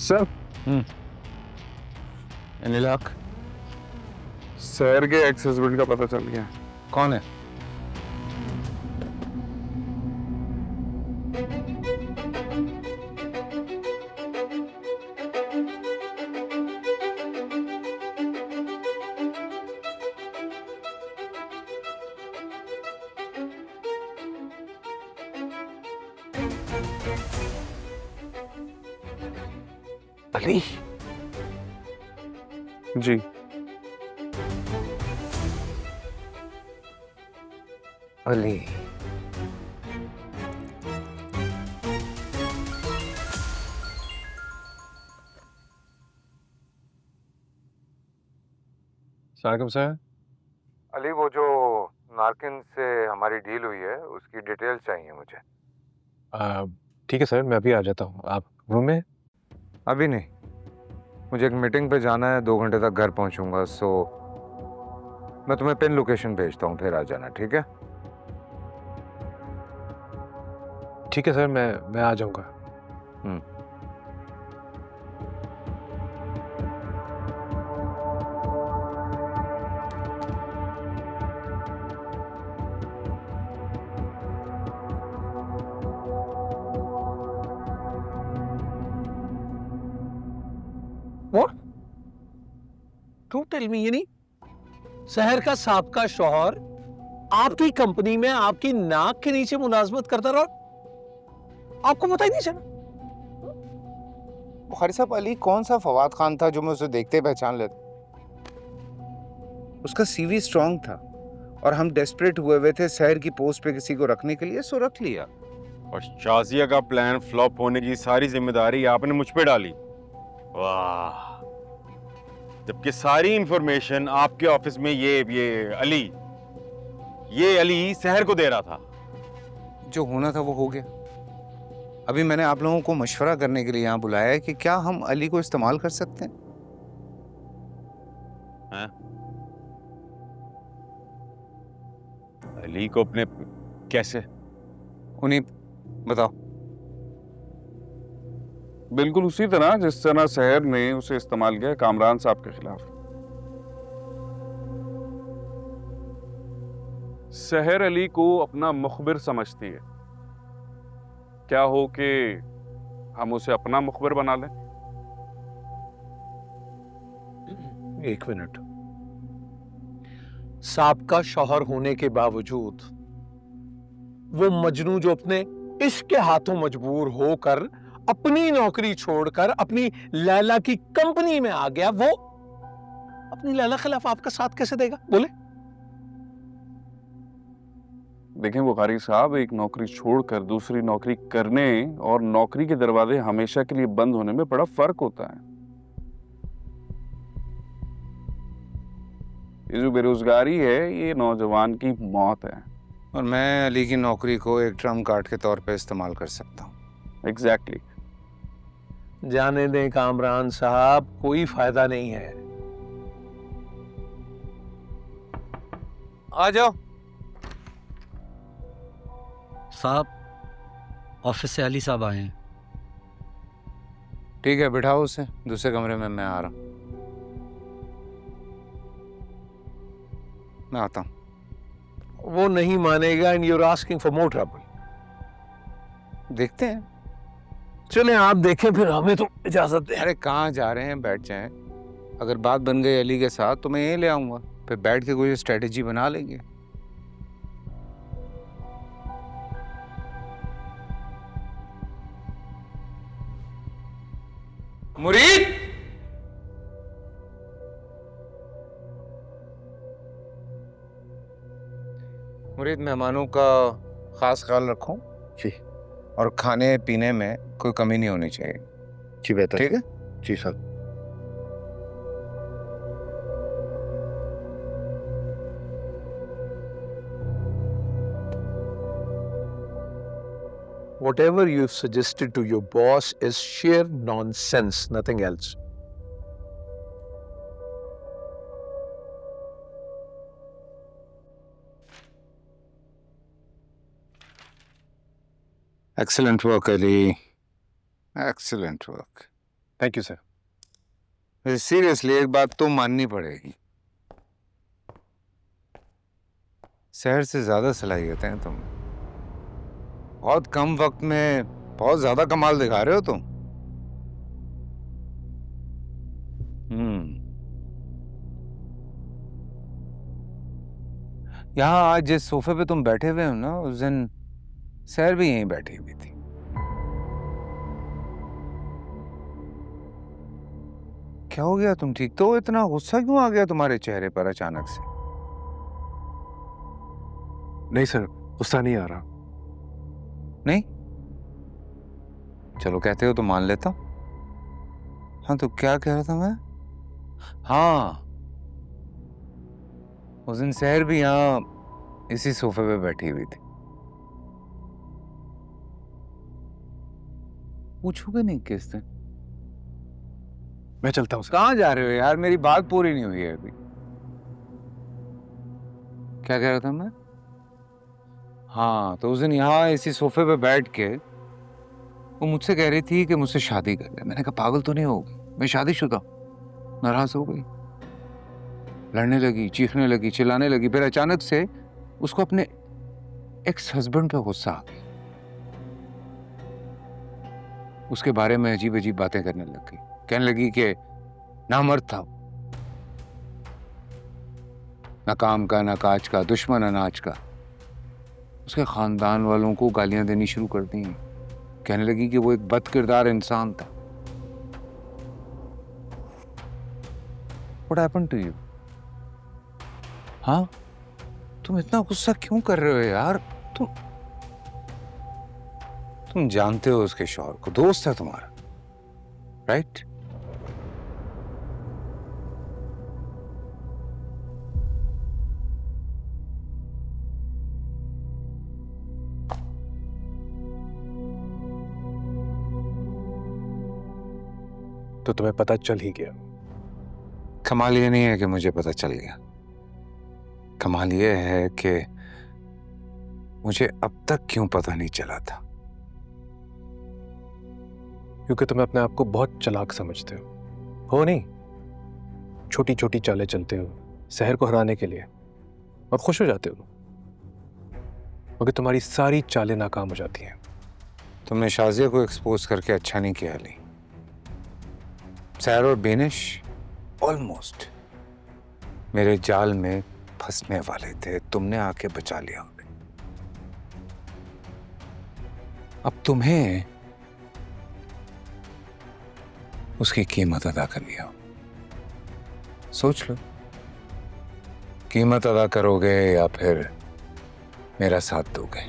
Sir अनिलाक sir के ex husband का पता चल गया। कौन है? अली। जी अली साकिब सर, अली, वो जो नारकिन से हमारी डील हुई है उसकी डिटेल्स चाहिए मुझे। ठीक है सर, मैं अभी आ जाता हूँ। आप रूम में? अभी नहीं, मुझे एक मीटिंग पे जाना है, 2 घंटे तक घर पहुंचूंगा। सो मैं तुम्हें पिन लोकेशन भेजता हूँ, फिर आ जाना, ठीक है? ठीक है सर, मैं आ जाऊँगा। व्हाट? डोंट टेल मी, यानी शहर का साबका शौहर आपकी कंपनी में आपकी नाक के नीचे मुलाजमत करता रहा, आपको पता ही नहीं चला? बुखारी साहब, अली कौन सा फवाद खान था जो मैं उसे देखते पहचान लेता? उसका सीवी स्ट्रांग था और हम डेस्परेट हुए थे शहर की पोस्ट पे किसी को रखने के लिए, सो रख लिया। और शाजिया का प्लान फ्लॉप होने की सारी जिम्मेदारी आपने मुझ पे डाली। वाह, जबकि सारी इंफॉर्मेशन आपके ऑफिस में ये अली शहर को दे रहा था। जो होना था वो हो गया। अभी मैंने आप लोगों को मशवरा करने के लिए यहाँ बुलाया है कि क्या हम अली को इस्तेमाल कर सकते हैं? अली को अपने कैसे? उन्हीं बताओ। बिल्कुल उसी तरह जिस तरह शहर ने उसे इस्तेमाल किया कामरान साहब के खिलाफ। शहर अली को अपना मुखबिर समझती है। क्या हो कि हम उसे अपना मुखबिर बना लें? एक मिनट। साबका शौहर होने के बावजूद वो मजनू जो अपने इश्क के हाथों मजबूर होकर अपनी नौकरी छोड़कर अपनी लैला की कंपनी में आ गया, वो अपनी लैला खिलाफ आपका साथ कैसे देगा? बोले। देखें बुखारी साहब, एक नौकरी छोड़कर दूसरी नौकरी करने और नौकरी के दरवाजे हमेशा के लिए बंद होने में बड़ा फर्क होता है। ये जो बेरोजगारी है ये नौजवान की मौत है। और मैं अली की नौकरी को एक ट्रम्प कार्ड के तौर पे इस्तेमाल कर सकता हूँ। एग्जैक्टली। जाने दें कामरान साहब, कोई फायदा नहीं है। आ जाओ साहब, ऑफिस से अली साहब आए हैं। ठीक है, बिठाओ उसे दूसरे कमरे में, मैं आ रहा हूँ। मैं आता हूँ। वो नहीं मानेगा and you're asking for more trouble. देखते हैं। चले आप देखें, फिर हमें तो इजाजत दें। अरे कहाँ जा रहे हैं, बैठ जाएं। अगर बात बन गई अली के साथ तो मैं यहीं ले आऊंगा, फिर बैठ के कोई स्ट्रेटेजी बना लेंगे। मुरीद, मुरीद, मेहमानों का खास ख्याल रखो जी। और खाने पीने में कोई कमी नहीं होनी चाहिए। जी बेहतर। ठीक है? जी साहब। Whatever you've suggested to your boss is sheer nonsense, nothing else. Excellent work, Ali. Excellent work. Thank you sir. Seriously एक बात तो माननी पड़ेगी, शहर से ज्यादा सलाहियत है तुम। बहुत कम वक्त में बहुत ज्यादा कमाल दिखा रहे हो तुम। यहाँ आज जिस सोफे पे तुम बैठे हुए हो ना, उस दिन सैर भी यहीं बैठी हुई थी। क्या हो गया, तुम ठीक तो हो? इतना गुस्सा क्यों आ गया तुम्हारे चेहरे पर अचानक से? नहीं सर, गुस्सा नहीं आ रहा। नहीं? चलो कहते हो तो मान लेता हूं। हाँ तो क्या कह रहा था मैं? हाँ, उस दिन सहर भी यहाँ इसी सोफे पे बैठी हुई थी। पूछोगे नहीं किस दिन? मैं चलता हूँ सर। कहाँ जा रहे हो यार, मेरी बात पूरी नहीं हुई है अभी। क्या कह रहा था मैं? हाँ, तो उस दिन यहाँ इसी सोफे पे बैठ के वो मुझसे कह रही थी कि मुझसे शादी कर ले। मैंने कहा पागल तो नहीं होगी, मैं शादीशुदा हूं। नाराज हो गई, लड़ने लगी, चीखने लगी, चिल्लाने लगी। फिर अचानक से उसको अपने एक्स हस्बैंड पे गुस्सा आ गई। उसके बारे में अजीब अजीब बातें करने लग गई। कहने लगी कि नामर्द था, ना काम का ना काज का, दुश्मन अनाज का। उसके खानदान वालों को गालियां देनी शुरू कर दी। कहने लगी कि वो एक बद किरदार इंसान था। What happened to you? हाँ, तुम इतना गुस्सा क्यों कर रहे हो यार? तुम जानते हो उसके शौहर को, दोस्त है तुम्हारा, राइट? तो तुम्हें पता चल ही गया। कमाल ये नहीं है कि मुझे पता चल गया, कमाल ये है कि मुझे अब तक क्यों पता नहीं चला था। क्योंकि तुम अपने आप को बहुत चालाक समझते हो नहीं? छोटी छोटी चालें चलते हो शहर को हराने के लिए और खुश हो जाते हो, मगर तुम्हारी सारी चालें नाकाम हो जाती हैं। तुमने शाजिया को एक्सपोज करके अच्छा नहीं किया अली। सैर और बेनिश ऑलमोस्ट मेरे जाल में फंसने वाले थे, तुमने आके बचा लिया उन्हें। अब तुम्हें उसकी कीमत अदा करनी हो। सोच लो, कीमत अदा करोगे या फिर मेरा साथ दोगे।